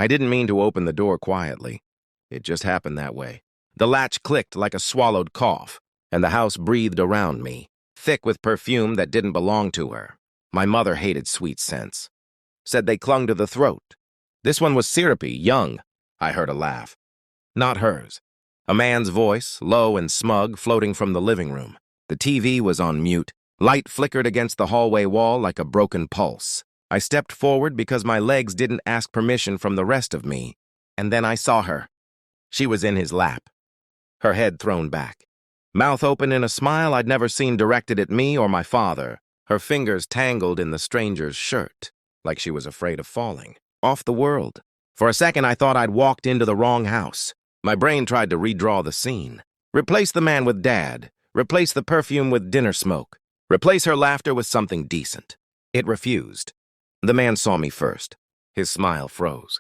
I didn't mean to open the door quietly. It just happened that way. The latch clicked like a swallowed cough, and the house breathed around me, thick with perfume that didn't belong to her. My mother hated sweet scents. Said they clung to the throat. This one was syrupy, young. I heard a laugh. Not hers. A man's voice, low and smug, floating from the living room. The TV was on mute. Light flickered against the hallway wall like a broken pulse. I stepped forward because my legs didn't ask permission from the rest of me. And then I saw her. She was in his lap, her head thrown back, mouth open in a smile I'd never seen directed at me or my father, her fingers tangled in the stranger's shirt, like she was afraid of falling. Off the world. For a second, I thought I'd walked into the wrong house. My brain tried to redraw the scene. Replace the man with Dad. Replace the perfume with dinner smoke. Replace her laughter with something decent. It refused. The man saw me first. His smile froze.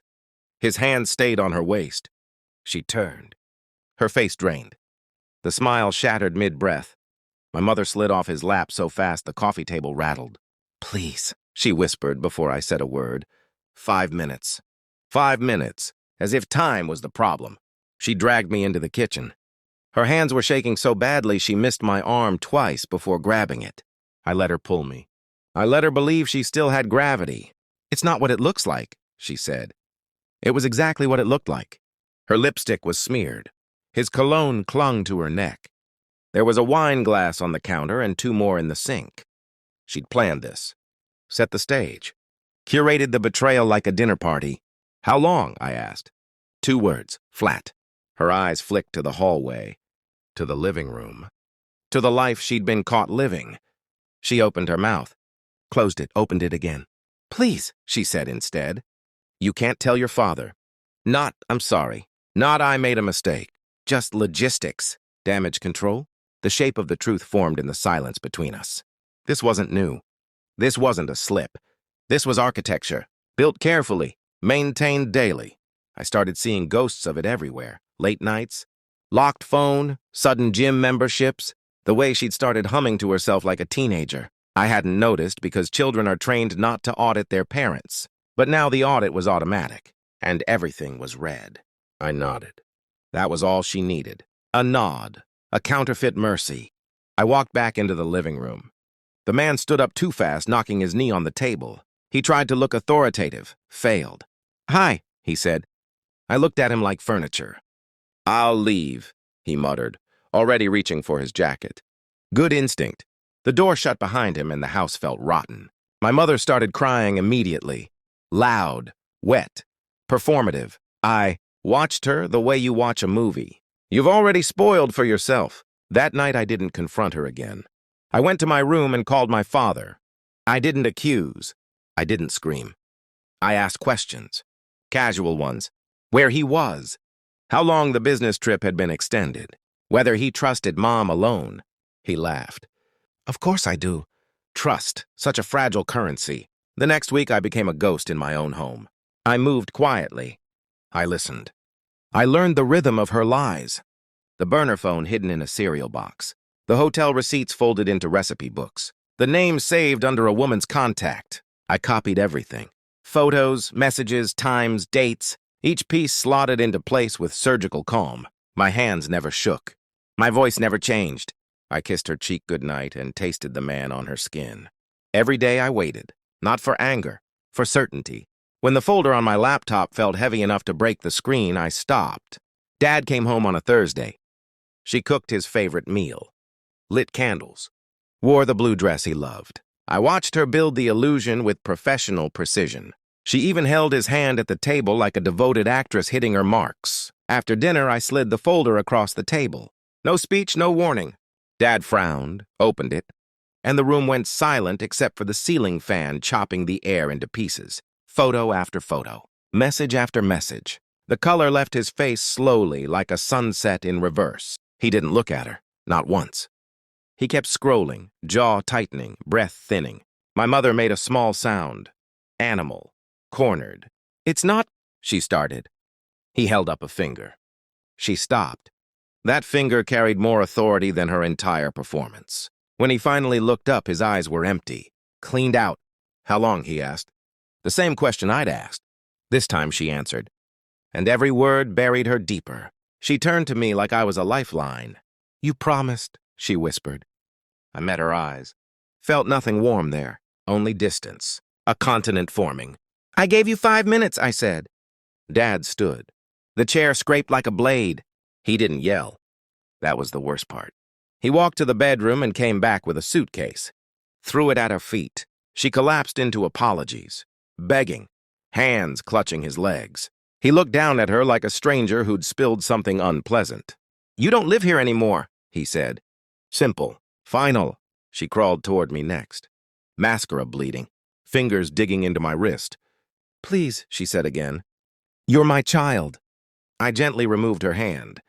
His hand stayed on her waist. She turned. Her face drained. The smile shattered mid-breath. My mother slid off his lap so fast the coffee table rattled. "Please," she whispered before I said a word. 5 minutes. 5 minutes, as if time was the problem. She dragged me into the kitchen. Her hands were shaking so badly she missed my arm twice before grabbing it. I let her pull me. I let her believe she still had gravity. "It's not what it looks like," she said. It was exactly what it looked like. Her lipstick was smeared. His cologne clung to her neck. There was a wine glass on the counter and 2 more in the sink. She'd planned this. Set the stage. Curated the betrayal like a dinner party. "How long?" I asked. 2 words. Flat. Her eyes flicked to the hallway. To the living room. To the life she'd been caught living. She opened her mouth. Closed it, opened it again. "Please," she said instead. "You can't tell your father." I'm sorry. Not I made a mistake. Just logistics. Damage control. The shape of the truth formed in the silence between us. This wasn't new. This wasn't a slip. This was architecture. Built carefully. Maintained daily. I started seeing ghosts of it everywhere. Late nights. Locked phone. Sudden gym memberships. The way she'd started humming to herself like a teenager. I hadn't noticed because children are trained not to audit their parents. But now the audit was automatic. And everything was red. I nodded. That was all she needed. A nod. A counterfeit mercy. I walked back into the living room. The man stood up too fast, knocking his knee on the table. He tried to look authoritative. Failed. "Hi," he said. I looked at him like furniture. "I'll leave," he muttered, already reaching for his jacket. Good instinct. The door shut behind him and the house felt rotten. My mother started crying immediately. Loud. Wet. Performative. I watched her the way you watch a movie. "You've already spoiled for yourself." That night I didn't confront her again. I went to my room and called my father. I didn't accuse. I didn't scream. I asked questions. Casual ones. Where he was. How long the business trip had been extended. Whether he trusted Mom alone. He laughed. "Of course I do. Trust, such a fragile currency." The next week I became a ghost in my own home. I moved quietly. I listened. I learned the rhythm of her lies. The burner phone hidden in a cereal box. The hotel receipts folded into recipe books. The name saved under a woman's contact. I copied everything. Photos, messages, times, dates. Each piece slotted into place with surgical calm. My hands never shook. My voice never changed. I kissed her cheek goodnight and tasted the man on her skin. Every day I waited. Not for anger. For certainty. When the folder on my laptop felt heavy enough to break the screen, I stopped. Dad came home on a Thursday. She cooked his favorite meal. Lit candles. Wore the blue dress he loved. I watched her build the illusion with professional precision. She even held his hand at the table like a devoted actress hitting her marks. After dinner, I slid the folder across the table. No speech, no warning. Dad frowned, opened it, and the room went silent except for the ceiling fan chopping the air into pieces. Photo after photo. Message after message. The color left his face slowly, like a sunset in reverse. He didn't look at her, not once. He kept scrolling, jaw tightening, breath thinning. My mother made a small sound. Animal. Cornered. "It's not," she started. He held up a finger. She stopped. That finger carried more authority than her entire performance. When he finally looked up, his eyes were empty. Cleaned out. "How long?" he asked. The same question I'd asked. This time she answered, and every word buried her deeper. She turned to me like I was a lifeline. "You promised," she whispered. I met her eyes. Felt nothing warm there, only distance. A continent forming. "I gave you 5 minutes," I said. Dad stood. The chair scraped like a blade. He didn't yell. That was the worst part. He walked to the bedroom and came back with a suitcase. Threw it at her feet. She collapsed into apologies, begging, hands clutching his legs. He looked down at her like a stranger who'd spilled something unpleasant. "You don't live here anymore," he said. Simple. Final. She crawled toward me next. Mascara bleeding. Fingers digging into my wrist. "Please," she said again. "You're my child." I gently removed her hand.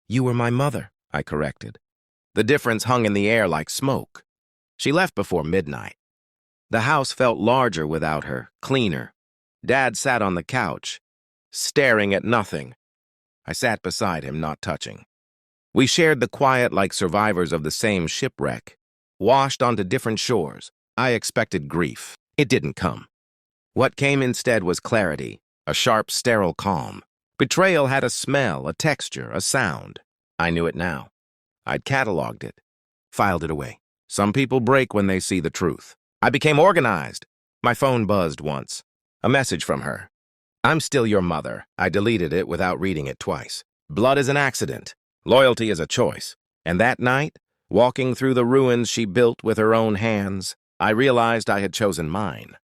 "You were my mother," I corrected. The difference hung in the air like smoke. She left before midnight. The house felt larger without her, cleaner. Dad sat on the couch, staring at nothing. I sat beside him, not touching. We shared the quiet like survivors of the same shipwreck, washed onto different shores. I expected grief. It didn't come. What came instead was clarity, a sharp, sterile calm. Betrayal had a smell, a texture, a sound. I knew it now. I'd cataloged it, filed it away. Some people break when they see the truth. I became organized. My phone buzzed once. A message from her. "I'm still your mother." I deleted it without reading it twice. Blood is an accident. Loyalty is a choice. And that night, walking through the ruins she built with her own hands, I realized I had chosen mine.